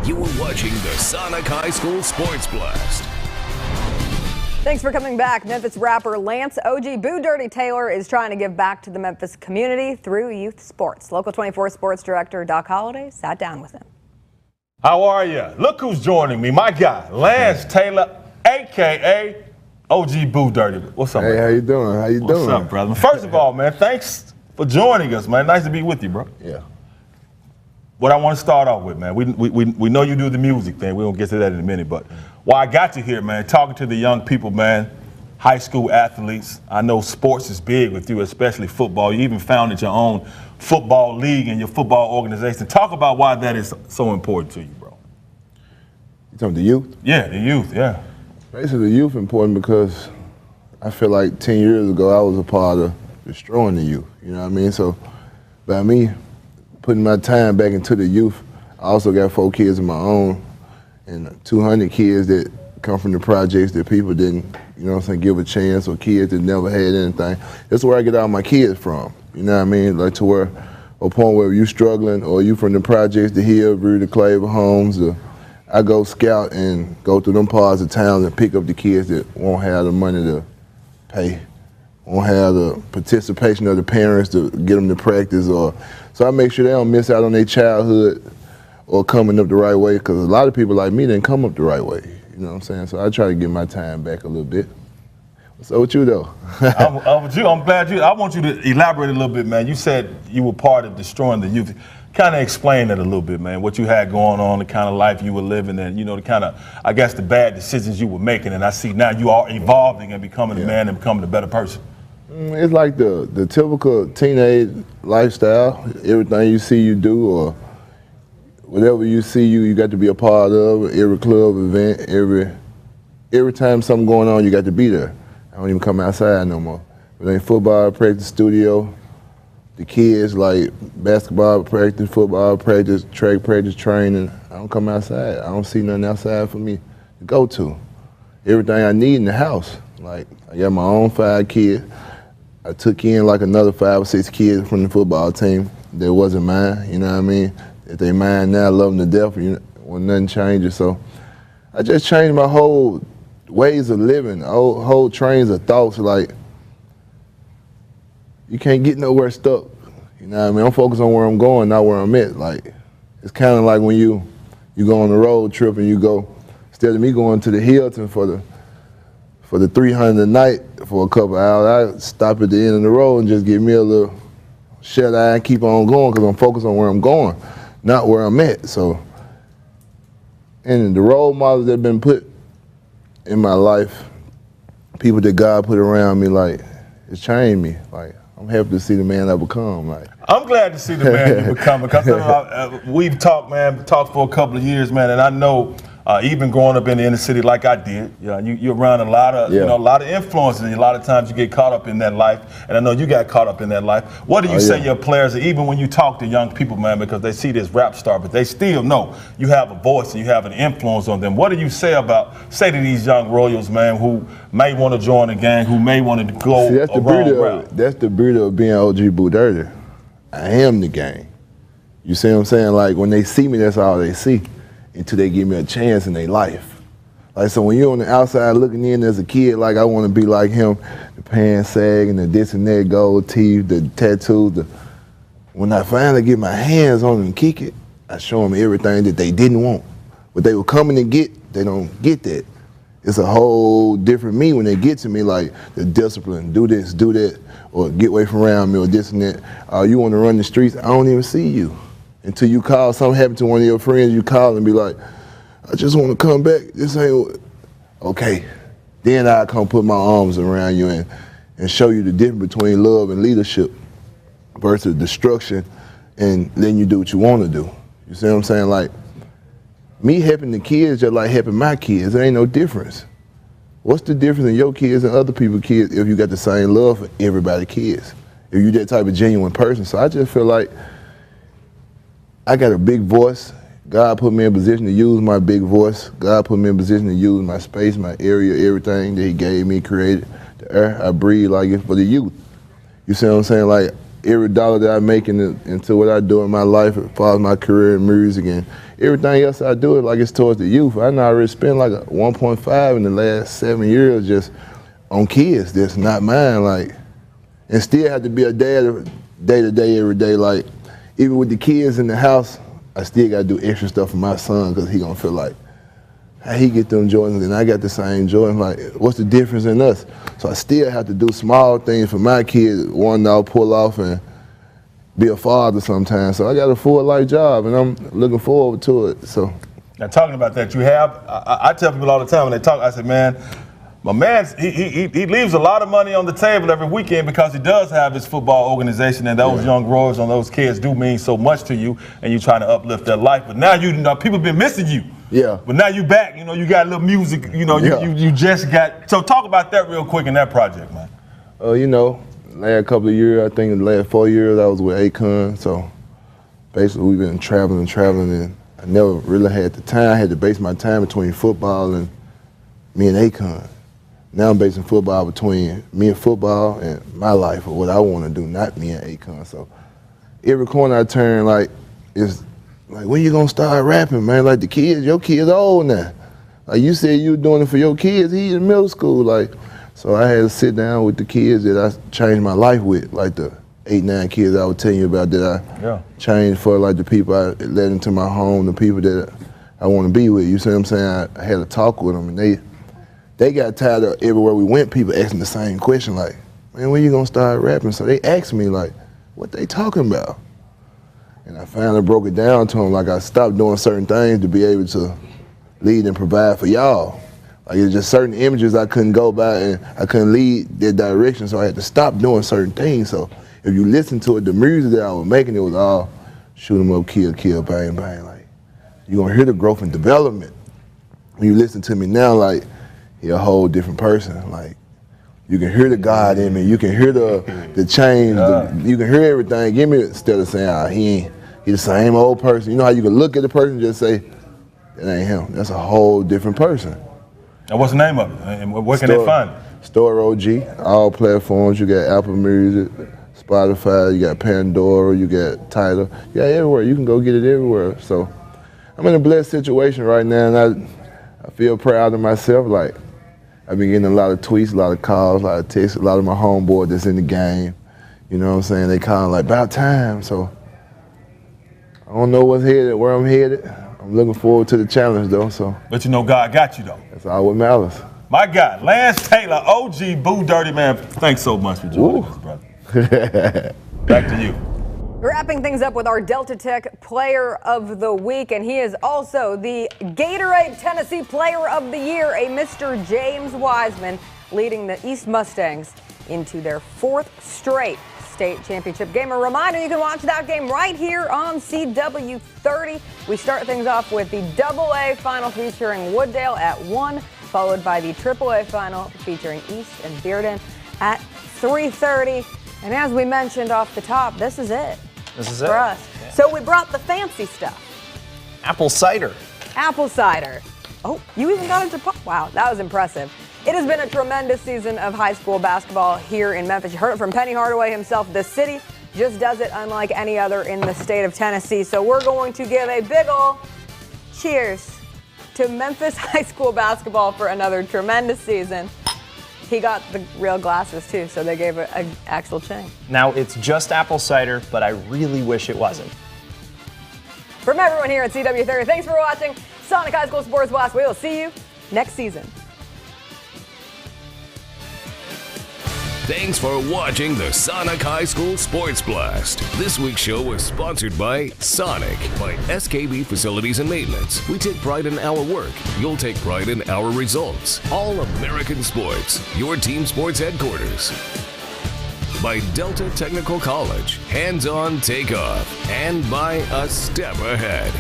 You are watching the Sonic High School Sports Blast. Thanks for coming back. Memphis rapper Lance OG Boo Dirty Taylor is trying to give back to the Memphis community through youth sports. Local 24 sports director Doc Holliday sat down with him. How are you? Look who's joining me, my guy, Lance Taylor, a.k.a. OG Boo Dirty. What's up, Hey, man? how you doing? How you doing? What's up, brother? First of all, man, thanks for joining us, man. Nice to be with you, bro. Yeah. What I want to start off with, man, we know you do the music thing. We're going to get to that in a minute. But why I got you here, man, talking to the young people, man, high school athletes. I know sports is big with you, especially football. You even founded your own football league and your football organization. Talk about why that is so important to you, bro. You talking the youth? Yeah, the youth, yeah. Basically, the youth important because I feel like 10 years ago, I was a part of destroying the youth. You know what I mean? So by me putting my time back into the youth, I also got 4 kids of my own and 200 kids that come from the projects that people didn't, you know what I'm saying, give a chance, or kids that never had anything. That's where I get all my kids from. You know what I mean? Like to where a point where you struggling or you from the projects, the Hillview, the Claver Homes, I go scout and go through them parts of town and pick up the kids that won't have the money to pay, won't have the participation of the parents to get them to practice, so I make sure they don't miss out on their childhood or coming up the right way, because a lot of people like me didn't come up the right way. You know what I'm saying? So I try to get my time back a little bit. So with you though? I'm glad I want you to elaborate a little bit, man. You said you were part of destroying the youth. Kind of explain that a little bit, man. What you had going on, the kind of life you were living, and the kind of, I guess, the bad decisions you were making. And I see now you are evolving and becoming a man and becoming a better person. It's like the typical teenage lifestyle. Everything you see, you do, or whatever you see, you got to be a part of. Every club event, every time something going on, you got to be there. I don't even come outside no more. It ain't football practice, studio. The kids like basketball practice, football practice, track practice, training. I don't come outside. I don't see nothing outside for me to go to. Everything I need in the house. Like I got my own 5 kids. I took in like another 5 or 6 kids from the football team that wasn't mine. You know what I mean? If they mine now, I love them to death. When nothing changes, so I just changed my whole ways of living, whole trains of thoughts. Like you can't get nowhere stuck. You know what I mean? I'm focused on where I'm going, not where I'm at. Like it's kind of like when you go on a road trip and you go, instead of me going to the Hilton for the 300 a night for a couple hours, I stop at the end of the road and just give me a little shut eye and keep on going, because I'm focused on where I'm going, not where I'm at. So, and the role models that have been put in my life, people that God put around me, like, it's changed me. Like, I'm happy to see the man I become. Like, I'm glad to see the man you become, because we've talked for a couple of years, man, and I know even growing up in the inner city like I did, you're around a lot of a lot of influences, and a lot of times you get caught up in that life, and I know you got caught up in that life. What do you say your players, even when you talk to young people, man, because they see this rap star, but they still know you have a voice and you have an influence on them. What do you say to these young Royals, man, who may want to join the gang, who may want to go around rap? That's the beauty of being OG Boo Dirty. I am the gang. You see what I'm saying? Like when they see me, that's all they see, until they give me a chance in their life. Like, so when you're on the outside looking in as a kid, like I want to be like him, the pants sagging, the this and that, gold teeth, the tattoos. When I finally get my hands on them and kick it, I show them everything that they didn't want. What they were coming to get, they don't get that. It's a whole different me when they get to me, like the discipline, do this, do that, or get away from around me, or this and that. You want to run the streets, I don't even see you. Until you call, something happened to one of your friends, you call and be like, I just want to come back. This ain't okay. Then I come put my arms around you and show you the difference between love and leadership versus destruction, and then you do what you want to do. You see what I'm saying? Like, me helping the kids just like helping my kids. There ain't no difference. What's the difference in your kids and other people's kids if you got the same love for everybody's kids? If you that type of genuine person. So I just feel like I got a big voice. God put me in a position to use my big voice. God put me in a position to use my space, my area, everything that he gave me, created. The air I breathe, like it's for the youth. You see what I'm saying? Like every dollar that I make into what I do in my life as far as my career in music and everything else I do is like it's towards the youth. I know I already spent like a 1.5 in the last 7 years just on kids that's not mine, like, and still have to be a dad day to day, every day. Like, even with the kids in the house, I still gotta do extra stuff for my son because he gonna feel like how he get them Jordans and I got the same Jordans. Like, what's the difference in us? So I still have to do small things for my kids, one I'll pull off and be a father sometimes. So I got a full life job and I'm looking forward to it. So. Now, talking about that, you have, I tell people all the time when they talk, I said, man, my man, he leaves a lot of money on the table every weekend because he does have his football organization, and those young growers and those kids do mean so much to you, and you're trying to uplift their life. But now people been missing you. Yeah. But now you back, you got a little music, you just got. So talk about that real quick in that project, man. Last couple of years, I think the last 4 years I was with Akon. So basically we've been traveling, and I never really had the time. I had to base my time between football and me and Akon. Now I'm basing football between me and football and my life, or what I want to do, not me and Akon. So every corner I turn, like, it's like, when you gonna start rapping, man? Like, your kids old now. Like, you said you were doing it for your kids. He's in middle school, like. So I had to sit down with the kids that I changed my life with, like the 8, 9 kids I was telling you about that I changed for, like the people I let into my home, the people that I want to be with. You see what I'm saying? I had a talk with them, and they got tired of everywhere we went, people asking the same question, like, man, when you gonna start rapping? So they asked me, like, what they talking about? And I finally broke it down to them, like, I stopped doing certain things to be able to lead and provide for y'all. Like, it's just certain images I couldn't go by and I couldn't lead their direction, so I had to stop doing certain things. So if you listen to it, the music that I was making, it was all shoot 'em up, kill, bang, bang. Like, you're gonna hear the growth and development. When you listen to me now, like, you're a whole different person. Like, you can hear the God in me, you can hear the change, you can hear everything. Give me, instead of saying, he the same old person. You know how you can look at the person and just say, that ain't him. That's a whole different person. And what's the name of it? And where can they find it? Store OG, all platforms. You got Apple Music, Spotify, you got Pandora, you got Tidal. You got everywhere. You can go get it everywhere. So I'm in a blessed situation right now, and I feel proud of myself. Like, I've been getting a lot of tweets, a lot of calls, a lot of texts, a lot of my homeboys that's in the game. You know what I'm saying? They calling like, about time. So I don't know where I'm headed. I'm looking forward to the challenge, though. So. But God got you, though. That's all what matters. My God, Lance Taylor, OG Boo Dirty, man. Thanks so much for joining us, brother. Back to you. Wrapping things up with our Delta Tech Player of the Week, and he is also the Gatorade Tennessee Player of the Year, a Mr. James Wiseman, leading the East Mustangs into their 4th straight state championship game. A reminder, you can watch that game right here on CW30. We start things off with the AA final featuring Wooddale at 1, followed by the AAA final featuring East and Bearden at 3:30. And as we mentioned off the top, this is it. This is for us. Yeah. So we brought the fancy stuff. Apple cider. Apple cider. Oh, you even got into wow, that was impressive. It has been a tremendous season of high school basketball here in Memphis. You heard it from Penny Hardaway himself. The city just does it unlike any other in the state of Tennessee. So we're going to give a big ol' cheers to Memphis high school basketball for another tremendous season. He got the real glasses too, so they gave an actual chain. Now it's just apple cider, but I really wish it wasn't. From everyone here at CW30, thanks for watching Sonic High School Sports Blast. We will see you next season. Thanks for watching the Sonic High School Sports Blast. This week's show was sponsored by Sonic, by SKB Facilities and Maintenance. We take pride in our work. You'll take pride in our results. All American Sports, your team sports headquarters. By Delta Technical College, hands-on takeoff. And by A Step Ahead.